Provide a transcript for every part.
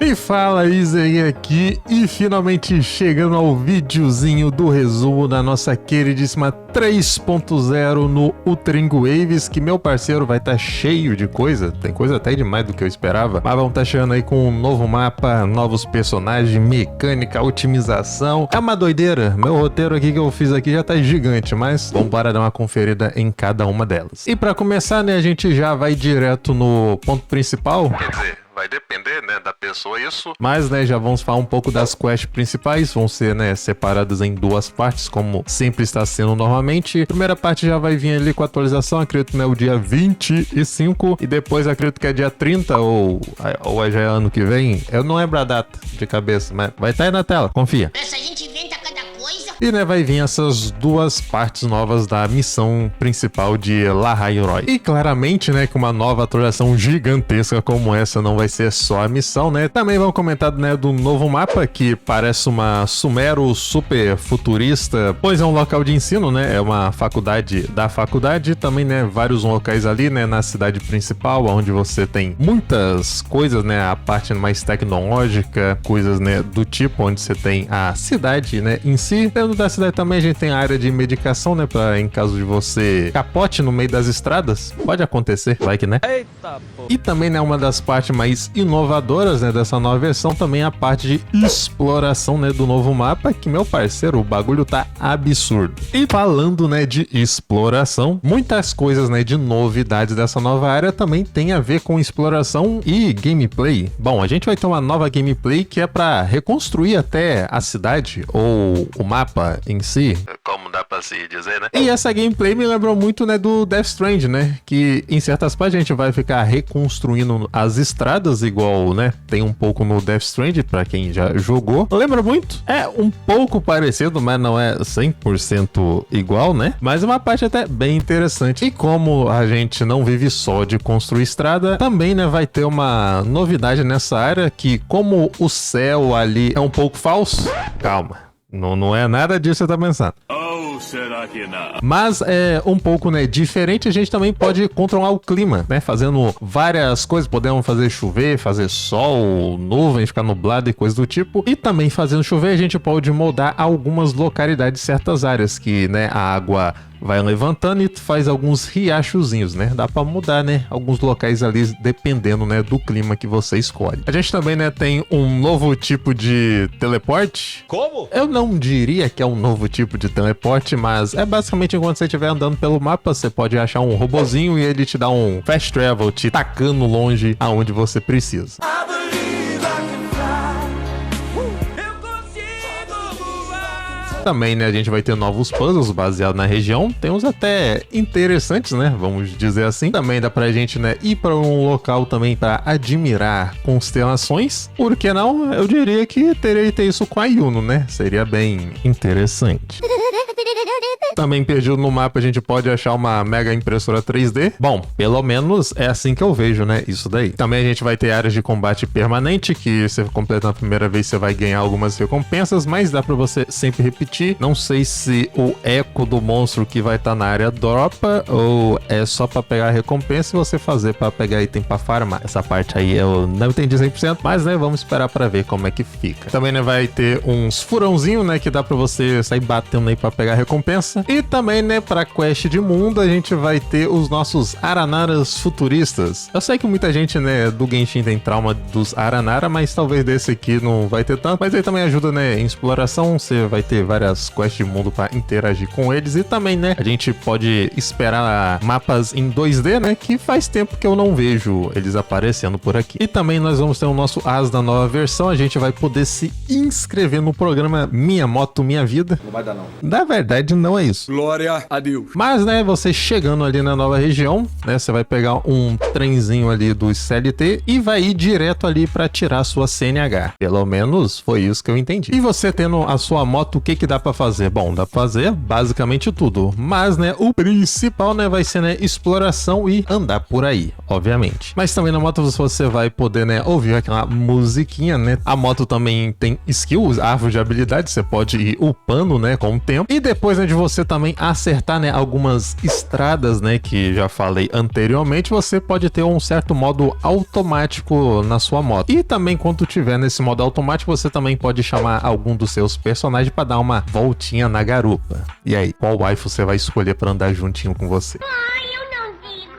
E fala, Izzy aqui, e finalmente chegando ao videozinho do resumo da nossa queridíssima 3.0 no Wuthering Waves, que meu parceiro vai estar cheio de coisa, tem coisa até demais do que eu esperava, mas vamos estar chegando aí com um novo mapa, novos personagens, mecânica, otimização, é uma doideira, meu roteiro aqui que eu fiz aqui já tá gigante, mas vamos para dar uma conferida em cada uma delas. E para começar, né, a gente já vai direto no ponto principal, quer dizer, vai depender, né, da pessoa isso. Mas, né, já vamos falar um pouco das quests principais. Vão ser, né, separadas em duas partes, como sempre está sendo normalmente. A primeira parte já vai vir ali com a atualização, acredito, né, o dia 25. E depois acredito que é dia 30 ou já é ano que vem. Eu não lembro a data de cabeça, mas vai estar aí na tela, confia. Essa gente inventa cada coisa. E, né, vai vir essas duas partes novas da missão principal de Lahairoi. E claramente, né, que uma nova atualização gigantesca como essa não vai ser só a missão, né? Também vamos comentar, né, do novo mapa, que parece uma Sumero super futurista, pois é um local de ensino, né? É uma faculdade da faculdade. Também, né, vários locais ali, né, na cidade principal, onde você tem muitas coisas, né? A parte mais tecnológica, coisas, né, do tipo, onde você tem a cidade, né, em si. Dentro da cidade também a gente tem a área de medicação, né, pra, em caso de você capote no meio das estradas, pode acontecer, vai que, né? Eita, pô. E também, né, uma das partes mais inovadoras, né, dessa nova versão, também a parte de exploração, né, do novo mapa, que, meu parceiro, o bagulho tá absurdo. E falando, né, de exploração, muitas coisas, né, de novidades dessa nova área também tem a ver com exploração e gameplay. Bom, a gente vai ter uma nova gameplay que é pra reconstruir até a cidade ou o mapa em si, como dá pra se dizer, né? E essa gameplay me lembrou muito, né, do Death Stranding, né, que em certas partes a gente vai ficar reconstruindo as estradas igual, né, tem um pouco no Death Stranding, pra quem já jogou. Lembra muito? É um pouco parecido, mas não é 100% igual, né? Mas é uma parte até bem interessante. E como a gente não vive só de construir estrada, também, né, vai ter uma novidade nessa área que, como o céu ali é um pouco falso, calma. Não é nada disso que você tá pensando. Ou será que não? Mas é um pouco, né, diferente. A gente também pode controlar o clima, né, fazendo várias coisas. Podemos fazer chover, fazer sol, nuvem, ficar nublado e coisas do tipo. E também fazendo chover a gente pode moldar algumas localidades, certas áreas que, né, a água vai levantando e faz alguns riachozinhos, né? Dá pra mudar, né, alguns locais ali, dependendo, né, do clima que você escolhe. A gente também, né, tem um novo tipo de teleporte. Como? Eu não diria que é um novo tipo de teleporte, mas é basicamente enquanto você estiver andando pelo mapa, você pode achar um robozinho e ele te dá um fast travel, te tacando longe aonde você precisa. Também, né, a gente vai ter novos puzzles baseados na região. Tem uns até interessantes, né, vamos dizer assim. Também dá pra gente, né, ir pra um local também pra admirar constelações. Por que não? Eu diria que teria que ter isso com a Yuno, né? Seria bem interessante. Também perdido no mapa a gente pode achar uma mega impressora 3D. Bom, pelo menos é assim que eu vejo, né, isso daí. Também a gente vai ter áreas de combate permanente, que você completando a primeira vez você vai ganhar algumas recompensas, mas dá pra você sempre repetir. Não sei se o eco do monstro que vai estar na área dropa ou é só pra pegar a recompensa e você fazer pra pegar item pra farmar. Essa parte aí eu não entendi 100%, mas, né, vamos esperar pra ver como é que fica. Também, né, vai ter uns furãozinhos, né, que dá pra você sair batendo aí pra pegar a recompensa. E também, né, pra quest de mundo, a gente vai ter os nossos Aranaras futuristas. Eu sei que muita gente, né, do Genshin tem trauma dos Aranara, mas talvez desse aqui não vai ter tanto. Mas aí também ajuda, né, em exploração. Você vai ter várias quests de mundo pra interagir com eles. E também, né, a gente pode esperar mapas em 2D, né, que faz tempo que eu não vejo eles aparecendo por aqui. E também nós vamos ter o nosso As da nova versão. A gente vai poder se inscrever no programa Minha Moto Minha Vida. Não vai dar, não. Na verdade, não é isso. Glória a Deus. Mas, né, você chegando ali na nova região, né, você vai pegar um trenzinho ali do CLT e vai ir direto ali pra tirar a sua CNH. Pelo menos foi isso que eu entendi. E você tendo a sua moto, o que que dá pra fazer? Bom, dá pra fazer basicamente tudo, mas, né, o principal, né, vai ser, né, exploração e andar por aí, obviamente. Mas também na moto você vai poder, né, ouvir aquela musiquinha, né? A moto também tem skills, árvore de habilidade, você pode ir upando, né, com o tempo. E depois, né, de você também acertar, né, algumas estradas, né, que já falei anteriormente, você pode ter um certo modo automático na sua moto. E também quando tiver nesse modo automático, você também pode chamar algum dos seus personagens para dar uma voltinha na garupa. E aí, qual waifu você vai escolher para andar juntinho com você?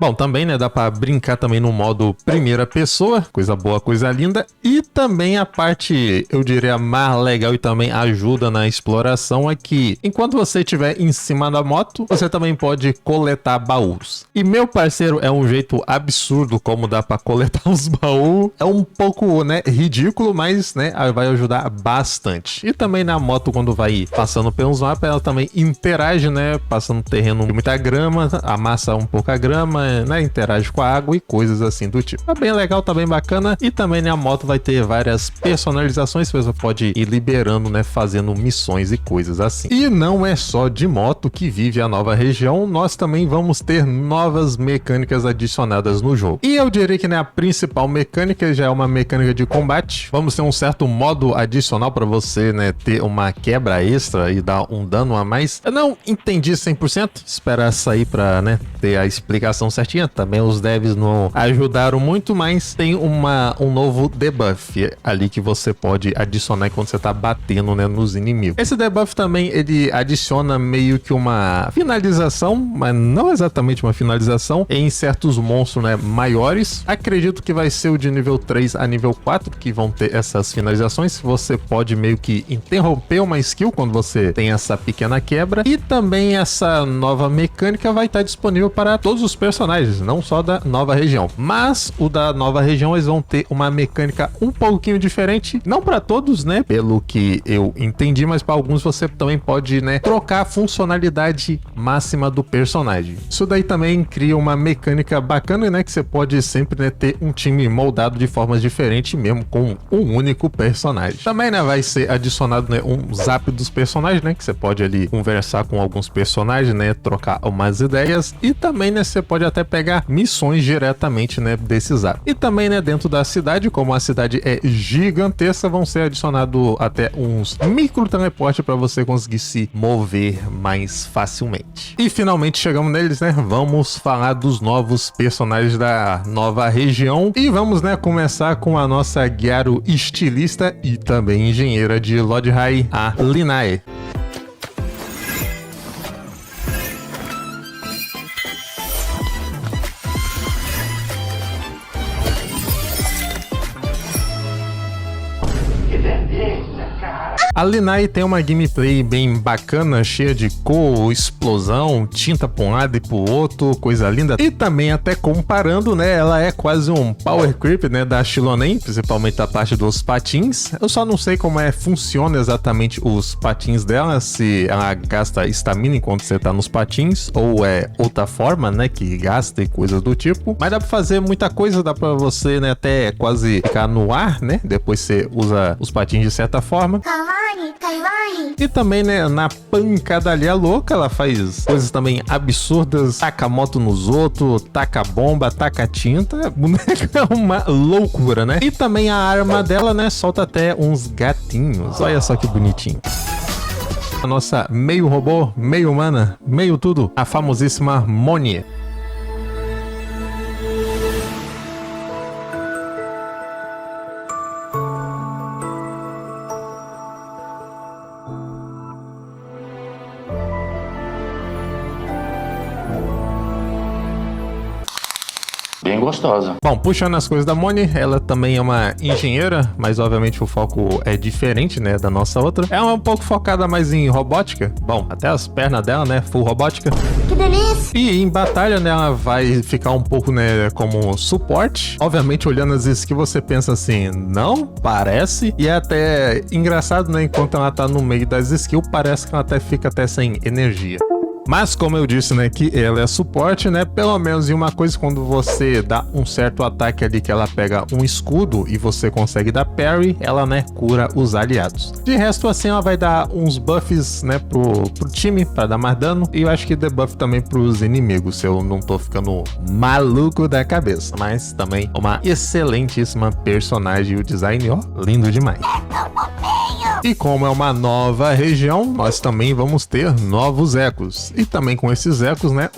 Bom, também, né, dá pra brincar também no modo primeira pessoa, coisa boa, coisa linda. E também a parte, eu diria, mais legal e também ajuda na exploração é que, enquanto você estiver em cima da moto, você também pode coletar baús. E, meu parceiro, é um jeito absurdo como dá pra coletar os baús. É um pouco, né, ridículo, mas, né, vai ajudar bastante. E também na moto, quando vai passando pelos mapas, ela também interage, né, passando terreno de muita grama, amassa um pouco a grama, né, interage com a água e coisas assim do tipo. Tá bem legal, tá bem bacana. E também, né, a moto vai ter várias personalizações, você pode ir liberando, né, fazendo missões e coisas assim. E não é só de moto que vive a nova região, nós também vamos ter novas mecânicas adicionadas no jogo. E eu diria que, né, a principal mecânica já é uma mecânica de combate. Vamos ter um certo modo adicional para você, né, ter uma quebra extra e dar um dano a mais. Eu não entendi 100%, esperar sair para, né, ter a explicação certinha. Também os devs não ajudaram muito, mas tem um novo debuff ali que você pode adicionar quando você tá batendo, né, nos inimigos. Esse debuff também, ele adiciona meio que uma finalização, mas não exatamente uma finalização, em certos monstros, né, maiores. Acredito que vai ser o de nível 3 a nível 4 que vão ter essas finalizações. Você pode meio que interromper uma skill quando você tem essa pequena quebra. E também essa nova mecânica vai estar disponível para todos os personagens, não só da nova região, mas o da nova região eles vão ter uma mecânica um pouquinho diferente, não para todos, né, pelo que eu entendi, mas para alguns você também pode, né, trocar a funcionalidade máxima do personagem. Isso daí também cria uma mecânica bacana, né, que você pode sempre, né, ter um time moldado de formas diferentes mesmo com um único personagem. Também, né, vai ser adicionado, né, um zap dos personagens, né, que você pode ali conversar com alguns personagens, né, trocar umas ideias e também, né, você pode até pegar missões diretamente, né, desse zap. E também, né, dentro da cidade, como a cidade é gigantesca, vão ser adicionados até uns micro teleportes para você conseguir se mover mais facilmente. E finalmente chegamos neles, né? Vamos falar dos novos personagens da nova região e vamos, né, começar com a nossa Gyaru estilista e também engenheira de Lodhai, a Linae. A Linae tem uma gameplay bem bacana, cheia de cor, explosão, tinta pra um lado e pro outro, coisa linda. E também até comparando, né, ela é quase um power creep, né, da Xilonen, principalmente a parte dos patins. Eu só não sei como funciona exatamente os patins dela, se ela gasta estamina enquanto você tá nos patins, ou é outra forma, né, que gasta e coisas do tipo. Mas dá pra fazer muita coisa, dá pra você, né, até quase ficar no ar, né, depois você usa os patins de certa forma. E também, né, na pancadaria louca, ela faz coisas também absurdas, taca moto nos outros, taca bomba, taca tinta, a boneca é uma loucura, né? E também a arma dela, né, solta até uns gatinhos, olha só que bonitinho. A nossa meio robô, meio humana, meio tudo, a famosíssima Moni. Bem gostosa. Bom, puxando as coisas da Moni, ela também é uma engenheira, mas obviamente o foco é diferente, né, da nossa outra. É um pouco focada mais em robótica. Bom, até as pernas dela, né, full robótica. Que delícia! E em batalha, né, ela vai ficar um pouco, né, como suporte. Obviamente, olhando as skills, você pensa assim, não, parece. E é até engraçado, né, enquanto ela tá no meio das skills, parece que ela até fica até sem energia. Mas como eu disse, né, que ela é suporte, né, pelo menos em uma coisa, quando você dá um certo ataque ali que ela pega um escudo e você consegue dar parry, ela, né, cura os aliados. De resto, assim, ela vai dar uns buffs, né, pro time, pra dar mais dano, e eu acho que debuff também pros inimigos, se eu não tô ficando maluco da cabeça. Mas também uma excelentíssima personagem, o design, ó, lindo demais. E como é uma nova região, nós também vamos ter novos ecos. E também com esses ecos, né,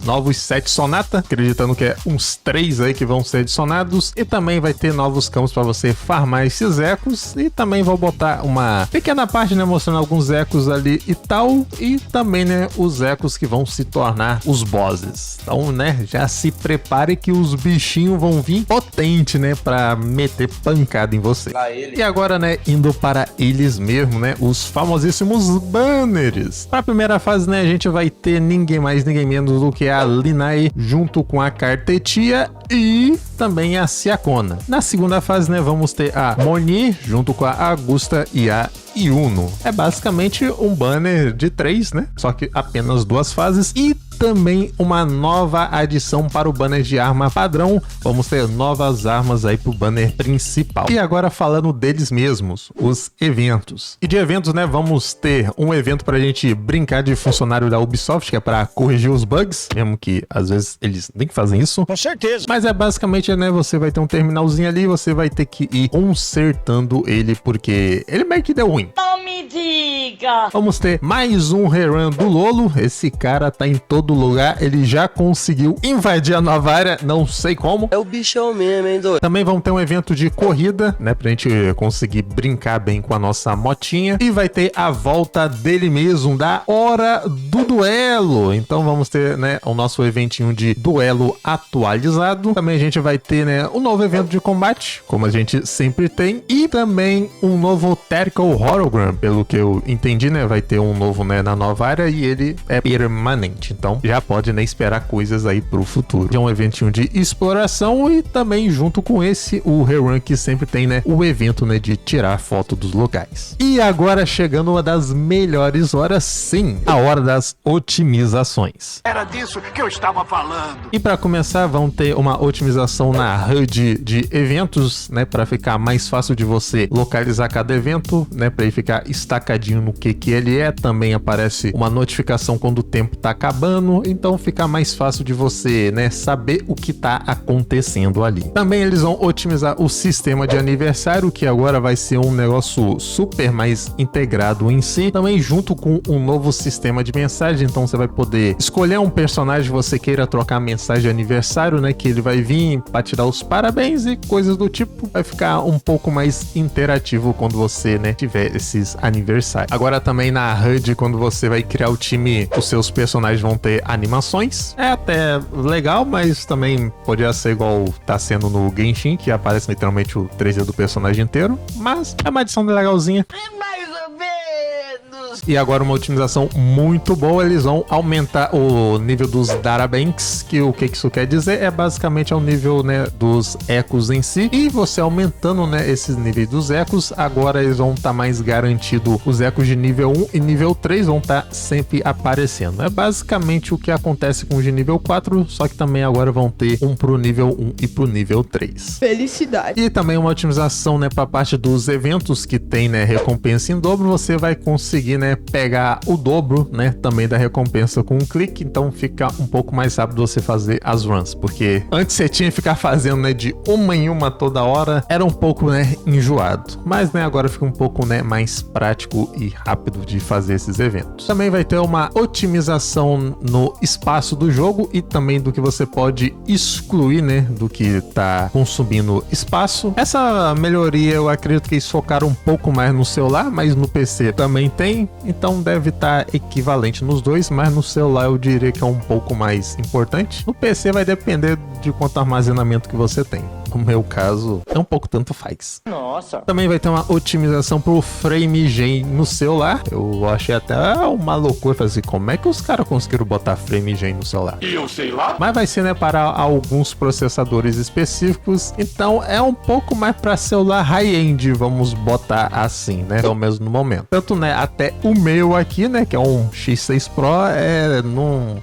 novos 7 sonata, acreditando que é uns 3 aí que vão ser adicionados. E também vai ter novos campos para você farmar esses ecos. E também vou botar uma pequena parte, né, mostrando alguns ecos ali e tal. E também, né, os ecos que vão se tornar os bosses. Então, né, já se prepare que os bichinhos vão vir potente, né, para meter pancada em você. E agora, né, indo para eles mesmo, né, os famosíssimos banners. Para a primeira fase, né, a gente vai ter ninguém mais, ninguém menos do que a Linae junto com a Cartetia e também a Siakona. Na segunda fase, né, vamos ter a Moni junto com a Augusta e a Yuno. É basicamente um banner de 3, né, só que apenas 2 fases. E também uma nova adição para o banner de arma padrão. Vamos ter novas armas aí pro banner principal. E agora falando deles mesmos, os eventos. E de eventos, né, vamos ter um evento pra gente brincar de funcionário da Ubisoft, que é pra corrigir os bugs, mesmo que às vezes eles nem fazem isso. Com certeza. Mas é basicamente, né, você vai ter um terminalzinho ali, você vai ter que ir consertando ele, porque ele meio que deu ruim. Não me diga! Vamos ter mais um rerun do Lolo. Esse cara tá em todo lugar, ele já conseguiu invadir a nova área, não sei como. É o bichão mesmo, hein, doido? Também vão ter um evento de corrida, né, pra gente conseguir brincar bem com a nossa motinha. E vai ter a volta dele mesmo, da Hora do Duelo. Então vamos ter, né, o nosso eventinho de duelo atualizado. Também a gente vai ter, né, um novo evento de combate, como a gente sempre tem. E também um novo Tactical Hologram, pelo que eu entendi, né, vai ter um novo, né, na nova área e ele é permanente. Então já pode, né, esperar coisas aí pro futuro. É um eventinho de exploração e também junto com esse, o rerun que sempre tem, né, o evento, né, de tirar foto dos locais. E agora chegando uma das melhores horas, sim, a hora das otimizações. Era disso que eu estava falando. E para começar, vão ter uma otimização na HUD de eventos, né, para ficar mais fácil de você localizar cada evento, né, para ele ficar estacadinho no que ele é. Também aparece uma notificação quando o tempo tá acabando, então fica mais fácil de você, né, saber o que tá acontecendo ali. Também eles vão otimizar o sistema de aniversário, que agora vai ser um negócio super mais integrado em si, também junto com um novo sistema de mensagem. Então você vai poder escolher um personagem que você queira trocar mensagem de aniversário, né, que ele vai vir para te dar os parabéns e coisas do tipo. Vai ficar um pouco mais interativo quando você, né, tiver esses aniversários. Agora também na HUD, quando você vai criar o time, os seus personagens vão ter animações. É até legal, mas também poderia ser igual tá sendo no Genshin, que aparece literalmente o 3D do personagem inteiro. Mas é uma adição legalzinha. Mais ou menos! E agora uma otimização muito boa, eles vão aumentar o nível dos databanks, que o que isso quer dizer é basicamente o nível, né, dos ecos em si. E você aumentando, né, esses níveis dos ecos, agora eles vão estar mais garantido. Os ecos de nível 1 e nível 3 vão estar sempre aparecendo. É basicamente o que acontece com os de nível 4, só que também agora vão ter um pro nível 1 e pro nível 3. Felicidade. E também uma otimização, né, para a parte dos eventos que tem, né, recompensa em dobro. Você vai conseguir, né, pegar o dobro, né, também da recompensa com um clique. Então fica um pouco mais rápido você fazer as runs, porque antes você tinha que ficar fazendo, né, de uma em uma toda hora, era um pouco, né, enjoado. Mas, né, agora fica um pouco, né, mais prático e rápido de fazer esses eventos. Também vai ter uma otimização no espaço do jogo e também do que você pode excluir, né, do que tá consumindo espaço. Essa melhoria eu acredito que eles focaram um pouco mais no celular, mas no PC também tem, então deve estar equivalente nos dois, mas no celular eu diria que é um pouco mais importante. No PC vai depender de quanto armazenamento que você tem. No meu caso, é um pouco tanto faz. Nossa. Também vai ter uma otimização pro frame gen no celular. Eu achei até uma loucura. Falei assim, como é que os caras conseguiram botar frame gen no celular? E eu sei lá. Mas vai ser, né, para alguns processadores específicos. Então é um pouco mais para celular high-end, vamos botar assim, né? Pelo menos no momento. Tanto, né, até o meu aqui, né, que é um X6 Pro,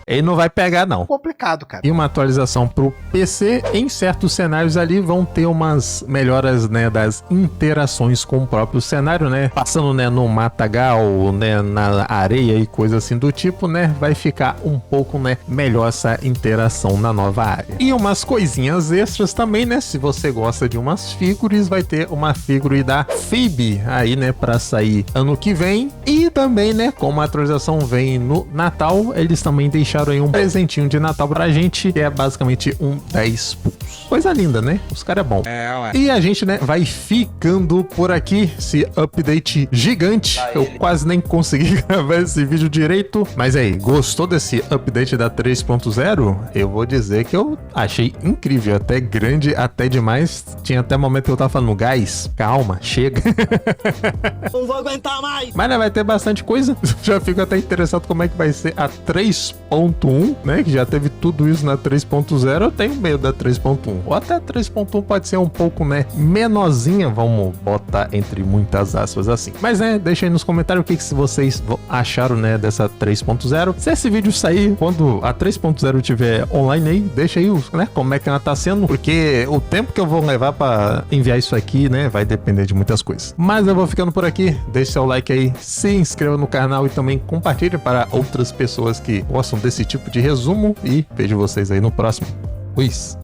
ele não vai pegar, não. Complicado, cara. E uma atualização pro PC, em certos cenários ali vão ter umas melhoras, né, das interações com o próprio cenário, né, passando, né, no matagal, né, na areia e coisa assim do tipo, né, vai ficar um pouco, né, melhor essa interação na nova área. E umas coisinhas extras também, né, se você gosta de umas figures, vai ter uma figure da Phoebe aí, né, pra sair ano que vem. E também, né, como a atualização vem no Natal, eles também deixaram aí um presentinho de Natal pra gente, que é basicamente um 10 pulsos. Coisa linda, né? Os caras é bom. E a gente, né, vai ficando por aqui, esse update gigante. Eu quase nem consegui gravar esse vídeo direito, mas aí, gostou desse update da 3.0? Eu vou dizer que eu achei incrível, até grande, até demais. Tinha até momento que eu tava falando, guys, calma, chega. Não vou aguentar mais. Mas né, vai ter bastante coisa. Já fico até interessado como é que vai ser a 3.1, né? Que já teve tudo isso na 3.0. Eu tenho medo da 3.1. Ou até a 3.1 pode ser um pouco, né, menorzinha. Vamos botar entre muitas aspas assim. Mas, né, deixa aí nos comentários o que vocês acharam, né, dessa 3.0. Se esse vídeo sair quando a 3.0 estiver online aí, deixa aí, né, como é que ela tá sendo. Porque o tempo que eu vou levar pra enviar isso aqui, né, vai depender de muitas coisas. Mas eu vou ficando por aqui. Deixe seu like aí, se inscreva no canal e também compartilhe para outras pessoas que gostam desse tipo de resumo. E vejo vocês aí no próximo. Fui!